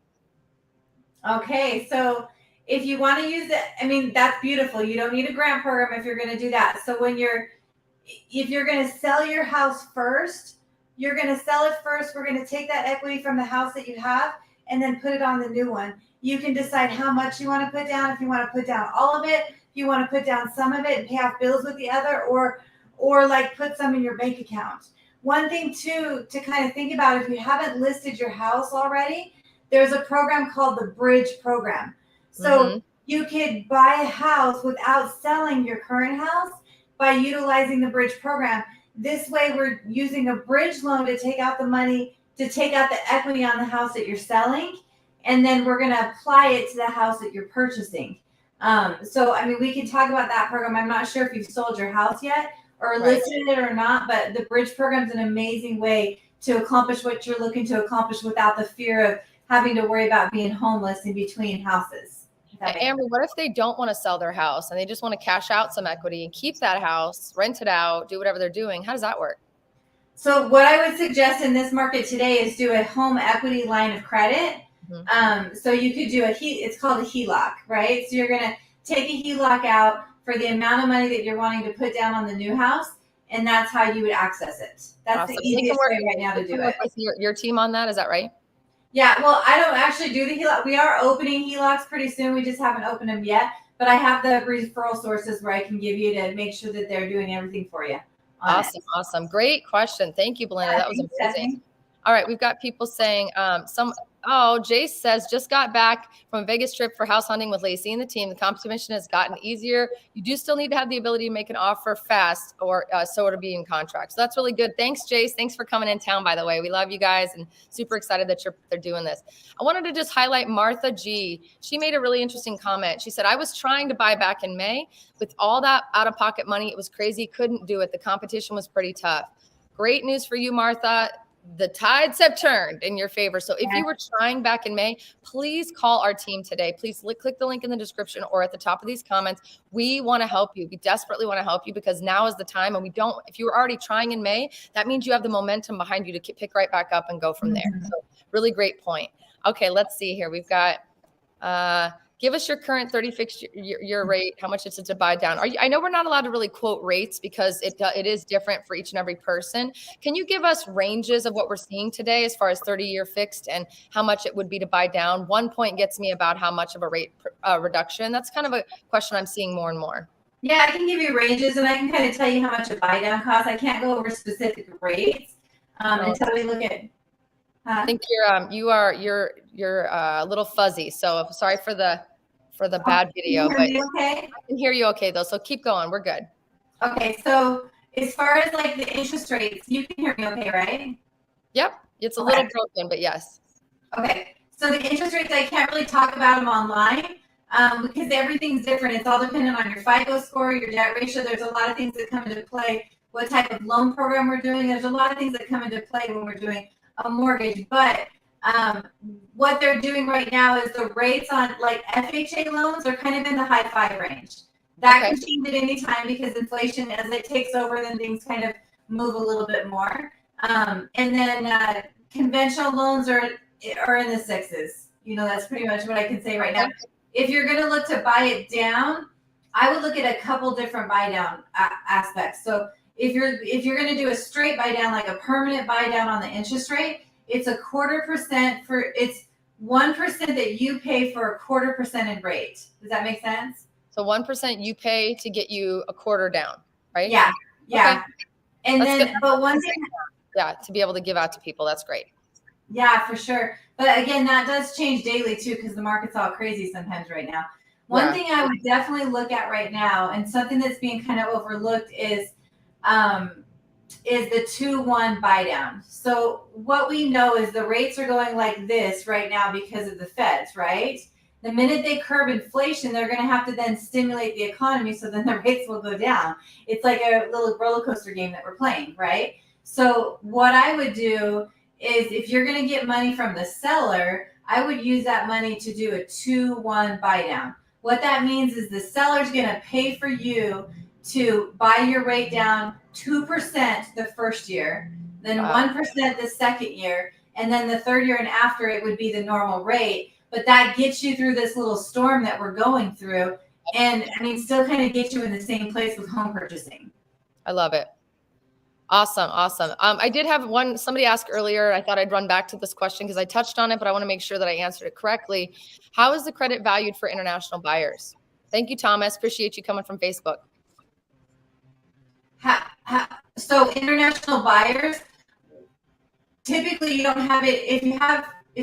Okay, so if you want to use it, I mean, that's beautiful. You don't need a grant program if you're going to do that. So if you're going to sell your house first, you're going to sell it first. We're going to take that equity from the house that you have and then put it on the new one. You can decide how much you want to put down. If you want to put down all of it, if you want to put down some of it and pay off bills with the other, or like put some in your bank account. One thing too, to kind of think about, if you haven't listed your house already, there's a program called the Bridge Program. So you could buy a house without selling your current house by utilizing the Bridge Program. This way, we're using a bridge loan to take out the money, to take out the equity on the house that you're selling, and then we're going to apply it to the house that you're purchasing. So, I mean, we can talk about that program. I'm not sure if you've sold your house yet or listed it or not, but the Bridge Program is an amazing way to accomplish what you're looking to accomplish without the fear of having to worry about being homeless in between houses. Amber, what if they don't want to sell their house and they just want to cash out some equity and keep that house, rent it out, do whatever they're doing? How does that work? So what I would suggest in this market today is do a home equity line of credit. So you could do it's called a HELOC, right? So you're going to take a HELOC out for the amount of money that you're wanting to put down on the new house, and that's how you would access it. That's the easiest way right now to do it. With your team on that, is that right? Yeah, well, I don't actually do the HELOC. We are opening HELOCs pretty soon. We just haven't opened them yet. But I have the referral sources where I can give you to make sure that they're doing everything for you. Awesome. Great question. Thank you, Belinda. That was amazing. Stephanie. All right, we've got people saying Jace says, just got back from a Vegas trip for house hunting with Lacey and the team. The competition has gotten easier. You do still need to have the ability to make an offer fast or so to be in contract. So that's really good. Thanks, Jace. Thanks for coming in town, by the way. We love you guys and super excited that they're doing this. I wanted to just highlight Martha G. She made a really interesting comment. She said, I was trying to buy back in May. With all that out-of-pocket money, it was crazy. Couldn't do it. The competition was pretty tough. Great news for you, Martha. The tides have turned in your favor. So if you were trying back in May, please call our team today. Please click the link in the description or at the top of these comments. We want to help you. We desperately want to help you because now is the time. And if you were already trying in May, that means you have the momentum behind you to pick right back up and go from there. So really great point. Okay, let's see here. We've got, give us your current 30 fixed year rate, how much it's to buy down. I know we're not allowed to really quote rates because it is different for each and every person. Can you give us ranges of what we're seeing today as far as 30-year fixed and how much it would be to buy down? 1 point gets me about how much of a rate reduction. That's kind of a question I'm seeing more and more. Yeah, I can give you ranges and I can kind of tell you how much a buy down costs. I can't go over specific rates until we look at. I think you're a little fuzzy. So sorry for the bad video, but okay? I can hear you okay though. So keep going. We're good. Okay. So as far as like the interest rates, you can hear me okay, right? Yep. It's a little broken, but yes. Okay. So the interest rates, I can't really talk about them online because everything's different. It's all dependent on your FICO score, your debt ratio. There's a lot of things that come into play. What type of loan program we're doing. There's a lot of things that come into play when we're doing a mortgage, but what they're doing right now is the rates on like FHA loans are kind of in the high 5 range. That can change at any time because inflation, as it takes over, then things kind of move a little bit more. And then conventional loans are in the 6s. That's pretty much what I can say right now. If you're going to look to buy it down, I would look at a couple different buy down aspects. So if you're going to do a straight buy down, like a permanent buy down on the interest rate, it's 0.25% it's 1% that you pay for 0.25% in rate. Does that make sense? So 1% you pay to get you a quarter down, right? Yeah. Okay. And that's then, good. But one thing, to be able to give out to people, that's great. Yeah, for sure. But again, that does change daily too because the market's all crazy sometimes right now. One thing I would definitely look at right now, and something that's being kind of overlooked is the 2-1 buy down. So what we know is the rates are going like this right now because of the feds, right? The minute they curb inflation, they're going to have to then stimulate the economy, so then the rates will go down. It's like a little roller coaster game that we're playing, right? So what I would do is, if you're going to get money from the seller, I would use that money to do a 2-1 buy down. What that means is the seller's going to pay for you to buy your rate down 2% the first year, then 1% the second year, and then the third year and after it would be the normal rate. But that gets you through this little storm that we're going through, and I mean, still kind of get you in the same place with home purchasing. I love it. Awesome. Awesome. I did have somebody asked earlier, I thought I'd run back to this question because I touched on it, but I want to make sure that I answered it correctly. How is the credit valued for international buyers? Thank you, Thomas. Appreciate you coming from Facebook. So international buyers, typically you don't have it. If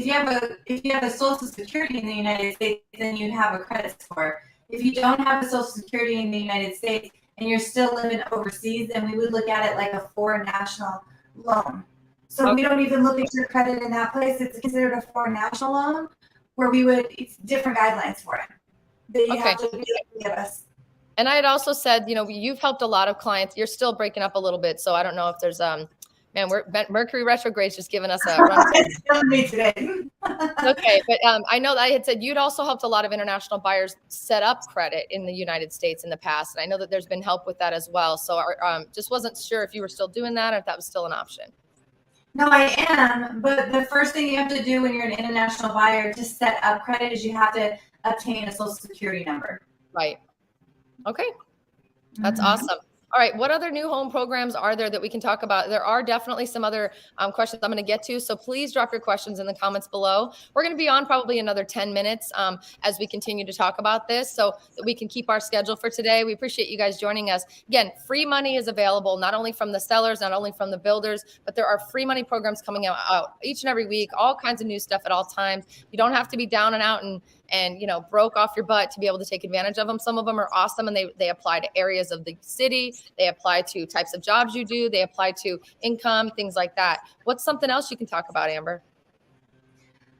you have a social security in the United States, then you'd have a credit score. If you don't have a social security in the United States and you're still living overseas, then we would look at it like a foreign national loan. So we don't even look at your credit in that place. It's considered a foreign national loan, where it's different guidelines for it that you have to give us. And I had also said, you've helped a lot of clients. You're still breaking up a little bit, so I don't know if there's Mercury retrograde's just giving us a run. It's killing me today. Okay, but I know that I had said you'd also helped a lot of international buyers set up credit in the United States in the past, and I know that there's been help with that as well. So just wasn't sure if you were still doing that or if that was still an option. No, I am, but the first thing you have to do when you're an international buyer to set up credit is you have to obtain a social security number. Right. Okay. That's awesome. All right. What other new home programs are there that we can talk about? There are definitely some other questions I'm going to get to. So please drop your questions in the comments below. We're going to be on probably another 10 minutes as we continue to talk about this so that we can keep our schedule for today. We appreciate you guys joining us. Again, free money is available, not only from the sellers, not only from the builders, but there are free money programs coming out each and every week, all kinds of new stuff at all times. You don't have to be down and out and broke off your butt to be able to take advantage of them. Some of them are awesome, and they apply to areas of the city. They apply to types of jobs you do. They apply to income, things like that. What's something else you can talk about, Amber?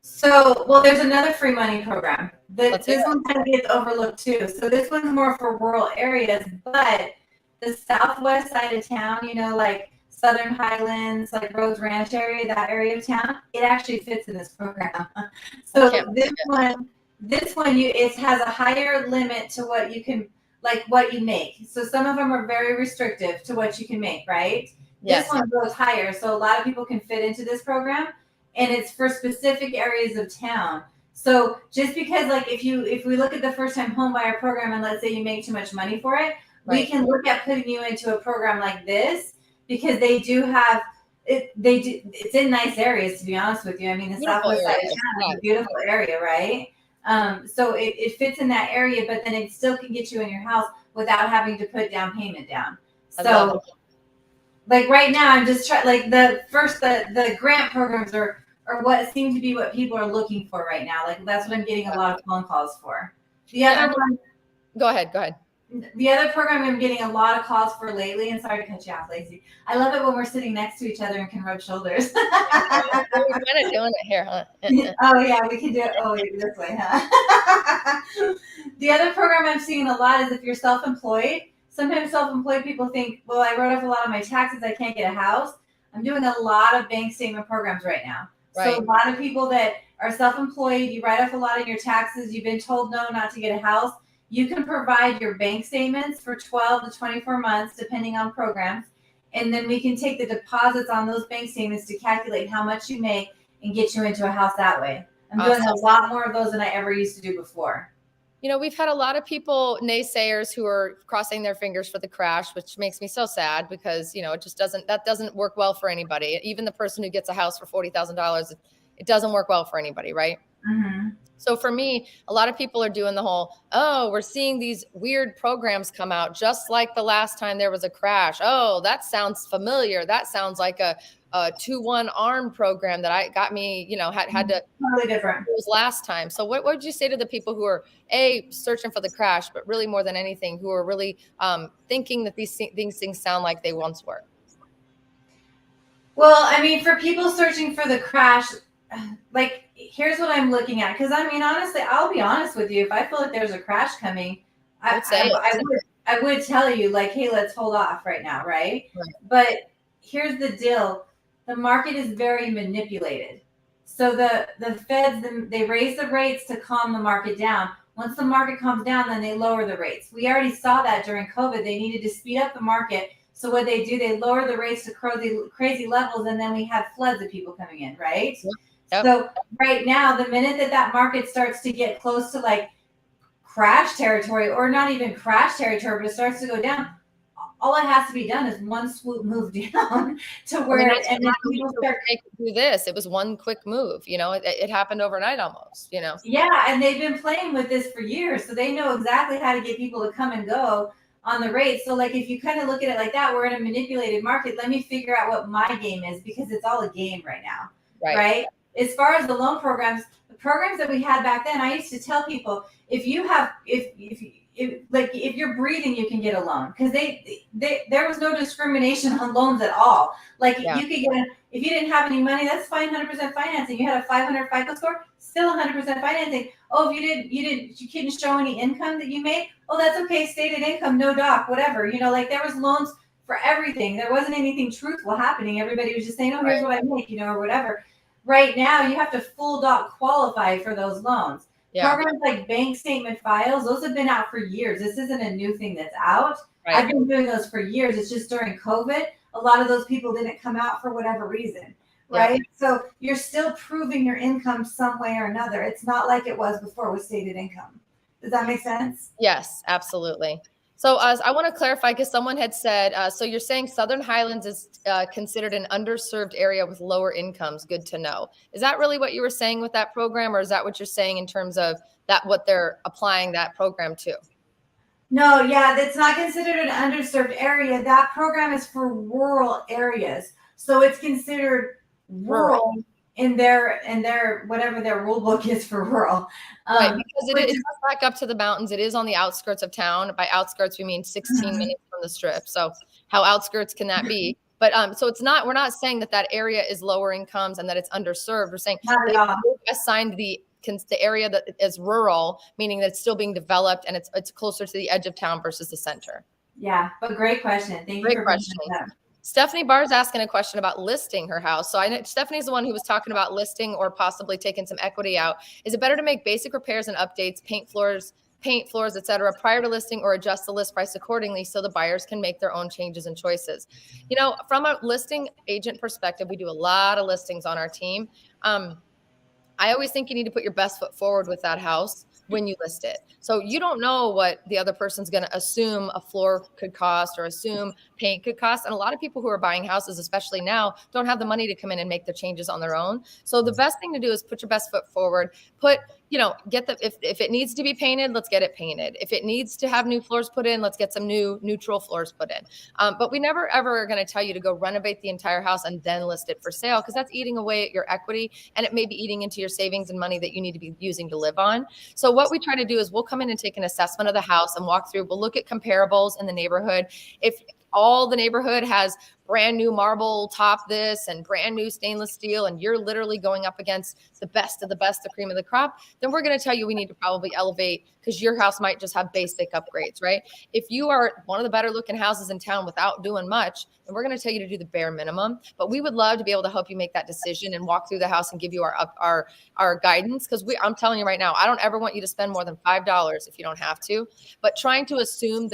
So, well, there's another free money program. This one kind of gets overlooked too. So this one's more for rural areas, but the southwest side of town, like Southern Highlands, like Rose Ranch area, that area of town, it actually fits in this program. So this one, it has a higher limit to what you can, like what you make. So some of them are very restrictive to what you can make, right? Yes. This one goes higher. So a lot of people can fit into this program, and it's for specific areas of town. So just because, like, if we look at the first time home buyer program and let's say you make too much money for it, we can look at putting you into a program like this, because they do have it. It's in nice areas, to be honest with you. I mean, the southwest side of town is a beautiful area, right? So it fits in that area, but then it still can get you in your house without having to put down payment down. So like right now, I'm just trying, like the grant programs are what seem to be what people are looking for right now. Like that's what I'm getting a lot of phone calls for. The other one. Go ahead. The other program I'm getting a lot of calls for lately, and sorry to cut you off, Lacey. I love it when we're sitting next to each other and can rub shoulders. We're kind of doing it here, huh? Oh yeah, we can do it. Oh, wait, this way, huh? The other program I'm seeing a lot is if you're self-employed. Sometimes self-employed people think, well, I wrote off a lot of my taxes, I can't get a house. I'm doing a lot of bank statement programs right now. Right. So a lot of people that are self-employed, you write off a lot of your taxes, you've been told no not to get a house. You can provide your bank statements for 12 to 24 months, depending on programs. And then we can take the deposits on those bank statements to calculate how much you make and get you into a house that way. I'm doing a lot more of those than I ever used to do before. We've had a lot of people, naysayers, who are crossing their fingers for the crash, which makes me so sad because, it just doesn't work well for anybody. Even the person who gets a house for $40,000, it doesn't work well for anybody, right? Mm-hmm. So for me, a lot of people are doing the whole, oh, we're seeing these weird programs come out just like the last time there was a crash. Oh, that sounds familiar. That sounds like a 2-1 ARM program that I got me, had to Totally different. was last time. So what would you say to the people who are searching for the crash, but really more than anything, who are really thinking that these things sound like they once were? Well, I mean, for people searching for the crash, like, here's what I'm looking at. Because I mean, honestly, I'll be honest with you. If I feel like there's a crash coming, I would tell you, like, hey, let's hold off right now, right? But here's the deal: the market is very manipulated. So the feds, they raise the rates to calm the market down. Once the market calms down, then they lower the rates. We already saw that during COVID. They needed to speed up the market. So what they do, they lower the rates to crazy levels, and then we had floods of people coming in, right? Yep. So right now, the minute that market starts to get close to like crash territory, or not even crash territory, but it starts to go down, all it has to be done is one swoop move down to where, and then people start do this. It was one quick move, it happened overnight almost, Yeah, and they've been playing with this for years, so they know exactly how to get people to come and go on the rates. So like if you kind of look at it like that, we're in a manipulated market. Let me figure out what my game is, because it's all a game right now. Right? As far as the loan programs, the programs that we had back then, I used to tell people, if you're breathing, you can get a loan, because there was no discrimination on loans at all. Like you could get if you didn't have any money, that's fine, 100% financing. You had a 500 FICO score, still 100% financing. Oh, if you couldn't show any income that you made, oh, that's okay, stated income, no doc, whatever. Like there was loans for everything. There wasn't anything truthful happening. Everybody was just saying, oh, here's what I make, or whatever. Right now, you have to full doc qualify for those loans. Programs like bank statement files, those have been out for years. This isn't a new thing that's out. I've been doing those for years. It's just during COVID, a lot of those people didn't come out for whatever reason, right? So you're still proving your income some way or another. It's not like it was before with stated income. Does that make sense? Yes, absolutely. So I want to clarify, because someone had said, so you're saying Southern Highlands is considered an underserved area with lower incomes. Good to know. Is that really what you were saying with that program, or is that what you're saying in terms of that what they're applying that program to? No, that's not considered an underserved area. That program is for rural areas. So it's considered rural in their whatever their rule book is for rural. Right, because it is back up to the mountains. It is on the outskirts of town. By outskirts, we mean 16 minutes from the strip. So how outskirts can that be? But so we're not saying that area is lower incomes and that it's underserved. We're saying they assigned the area that is rural, meaning that it's still being developed and it's closer to the edge of town versus the center. Yeah, but great question. Thank you for bringing that up. Stephanie Barr's asking a question about listing her house. So I know Stephanie's the one who was talking about listing or possibly taking some equity out. Is it better to make basic repairs and updates, paint floors, etc., prior to listing, or adjust the list price accordingly so the buyers can make their own changes and choices? From a listing agent perspective, we do a lot of listings on our team. I always think you need to put your best foot forward with that house when you list it. So you don't know what the other person's going to assume a floor could cost or assume paint could cost. And a lot of people who are buying houses, especially now, don't have the money to come in and make the changes on their own. So the best thing to do is put your best foot forward. If it needs to be painted, let's get it painted. If it needs to have new floors put in, let's get some new neutral floors put in. But we never ever are going to tell you to go renovate the entire house and then list it for sale, because that's eating away at your equity, and it may be eating into your savings and money that you need to be using to live on. So what we try to do is we'll come in and take an assessment of the house and walk through. We'll look at comparables in the neighborhood. If all the neighborhood has brand new marble top this and brand new stainless steel, and you're literally going up against the best of the best, the cream of the crop, then we're going to tell you we need to probably elevate, because your house might just have basic upgrades, right? If you are one of the better looking houses in town without doing much, then we're going to tell you to do the bare minimum. But we would love to be able to help you make that decision and walk through the house and give you our guidance, because I'm telling you right now, I don't ever want you to spend more than $5 if you don't have to. But trying to assume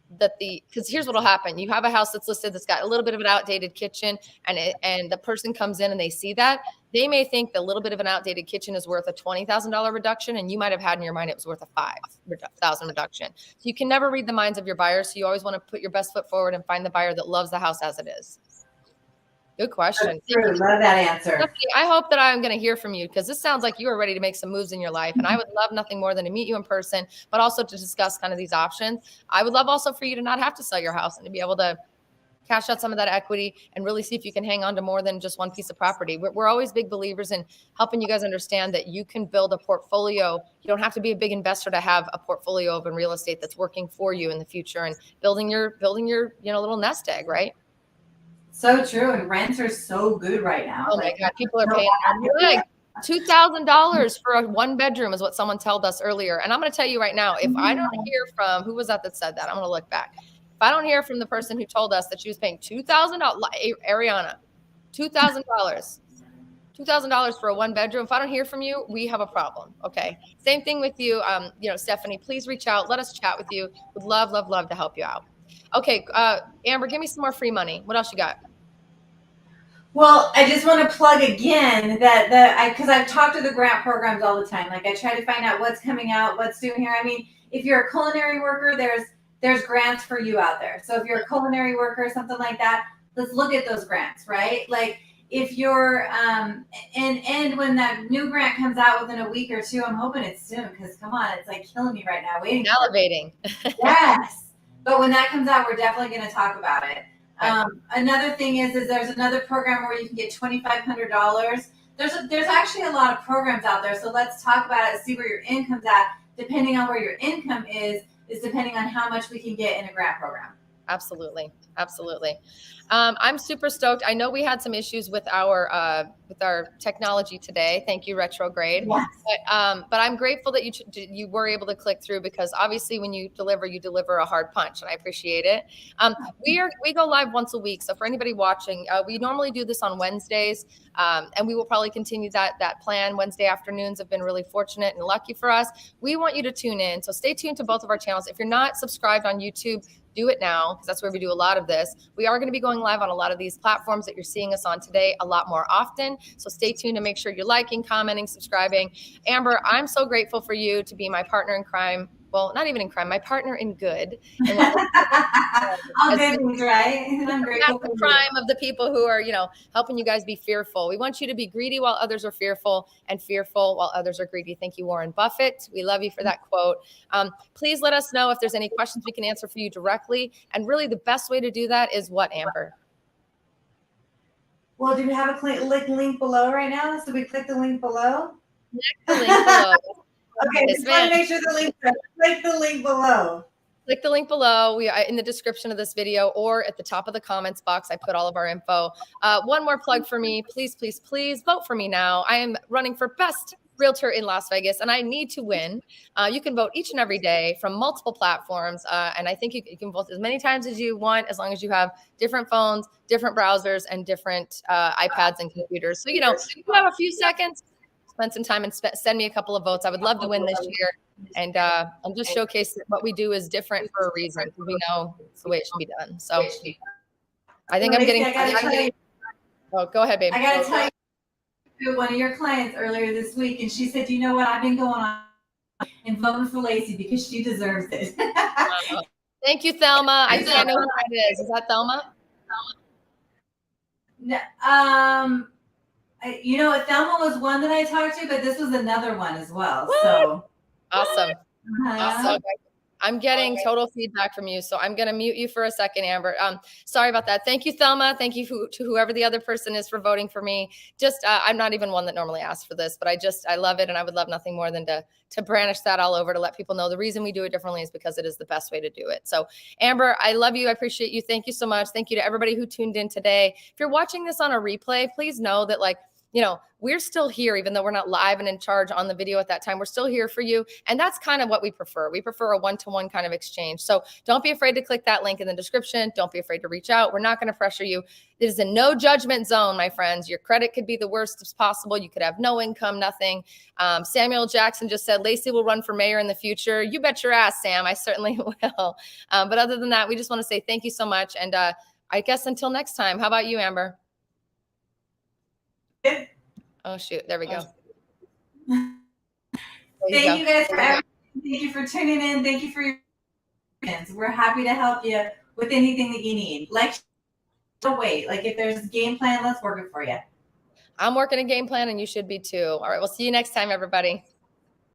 because here's what will happen. You have a house that's listed that's got a little bit of an outdated kitchen, and the person comes in and they see that, they may think the little bit of an outdated kitchen is worth a $20,000 reduction, and you might have had in your mind it was worth a $5,000 reduction. So you can never read the minds of your buyers. So you always want to put your best foot forward and find the buyer that loves the house as it is. Good question. Love that answer. Stephanie, I hope that I'm going to hear from you, because this sounds like you are ready to make some moves in your life. And I would love nothing more than to meet you in person, but also to discuss kind of these options. I would love also for you to not have to sell your house and to be able to cash out some of that equity and really see if you can hang on to more than just one piece of property. We're always big believers in helping you guys understand that you can build a portfolio. You don't have to be a big investor to have a portfolio of in real estate that's working for you in the future and building your little nest egg, right? So true. And rents are so good right now. Oh my God, people are paying like $2,000 for a 1-bedroom is what someone told us earlier. And I'm going to tell you right now, if I don't hear from, who was that said that? I'm going to look back. If I don't hear from the person who told us that she was paying $2,000, Ariana, $2,000 for a 1-bedroom. If I don't hear from you, we have a problem. Okay. Same thing with you. Stephanie, please reach out. Let us chat with you. Would love, love, love to help you out. Okay. Amber, give me some more free money. What else you got? Well, I just want to plug again that because I've talked to the grant programs all the time. Like I try to find out what's coming out, what's doing here. I mean, if you're a culinary worker, there's grants for you out there. So if you're a culinary worker, something like that, let's look at those grants, right? Like if you're and when that new grant comes out within a week or two, I'm hoping it's soon, because come on, it's like killing me right now waiting. Salivating. Yes, but when that comes out, we're definitely going to talk about it. Another thing is there's another program where you can get $2,500. There's actually a lot of programs out there, so let's talk about it, see where your income's at. Depending on where your income is depending on how much we can get in a grant program. Absolutely. Absolutely. I'm super stoked. I know we had some issues with our technology today. Thank you, Retrograde. Yes. But I'm grateful that you were able to click through, because obviously when you deliver a hard punch, and I appreciate it. We go live once a week. So for anybody watching, we normally do this on Wednesdays, and we will probably continue that plan. Wednesday afternoons have been really fortunate and lucky for us. We want you to tune in. So stay tuned to both of our channels. If you're not subscribed on YouTube, do it now, because that's where we do a lot of this. We are going to be going live on a lot of these platforms that you're seeing us on today a lot more often. So stay tuned to make sure you're liking, commenting, subscribing. Amber, I'm so grateful for you to be my partner in crime. Well, not even in crime, my partner in good. All good things, right? I'm grateful for the crime of the people who are, helping you guys be fearful. We want you to be greedy while others are fearful, and fearful while others are greedy. Thank you, Warren Buffett. We love you for that quote. Please let us know if there's any questions we can answer for you directly. And really the best way to do that is what, Amber? Well, do we have a link below right now? So we click the link below? Click the link below. Okay, just want to make sure click the link below. Click the link below. We are in the description of this video, or at the top of the comments box. I put all of our info. One more plug for me. Please, please, please vote for me now. I am running for best realtor in Las Vegas, and I need to win. You can vote each and every day from multiple platforms. And I think you can vote as many times as you want, as long as you have different phones, different browsers, and different iPads and computers. So, you have a few seconds, spend some time and send me a couple of votes. I would love to win this year. And just showcase that what we do is different for a reason. We know it's the way it should be done. So I think I'm getting. Oh, go ahead, babe. I got to tell you, one of your clients earlier this week, and she said, "You know what? I've been going on and voting for Lacey because she deserves it." Thank you, Thelma. I think I know who that is. Is that Thelma? No, Thelma was one that I talked to, but this was another one as well. What? So awesome. Awesome. I'm getting total feedback from you, so I'm going to mute you for a second, Amber. Sorry about that. Thank you, Thelma. Thank you to whoever the other person is for voting for me. Just, I'm not even one that normally asks for this, but I love it, and I would love nothing more than to brandish that all over, to let people know the reason we do it differently is because it is the best way to do it. So, Amber, I love you. I appreciate you. Thank you so much. Thank you to everybody who tuned in today. If you're watching this on a replay, please know that, we're still here, even though we're not live and in charge on the video at that time. We're still here for you. And that's kind of what we prefer. We prefer a one-to-one kind of exchange. So don't be afraid to click that link in the description. Don't be afraid to reach out. We're not going to pressure you. It is a no judgment zone, my friends. Your credit could be the worst as possible. You could have no income, nothing. Samuel Jackson just said, Lacey will run for mayor in the future. You bet your ass, Sam. I certainly will. But other than that, we just want to say thank you so much. And I guess until next time, how about you, Amber? Oh, shoot. There we go. Thank you guys for everything. Thank you for tuning in. Thank you for your questions. We're happy to help you with anything that you need. don't wait. Like if there's a game plan, let's work it for you. I'm working a game plan and you should be too. All right. We'll see you next time, everybody.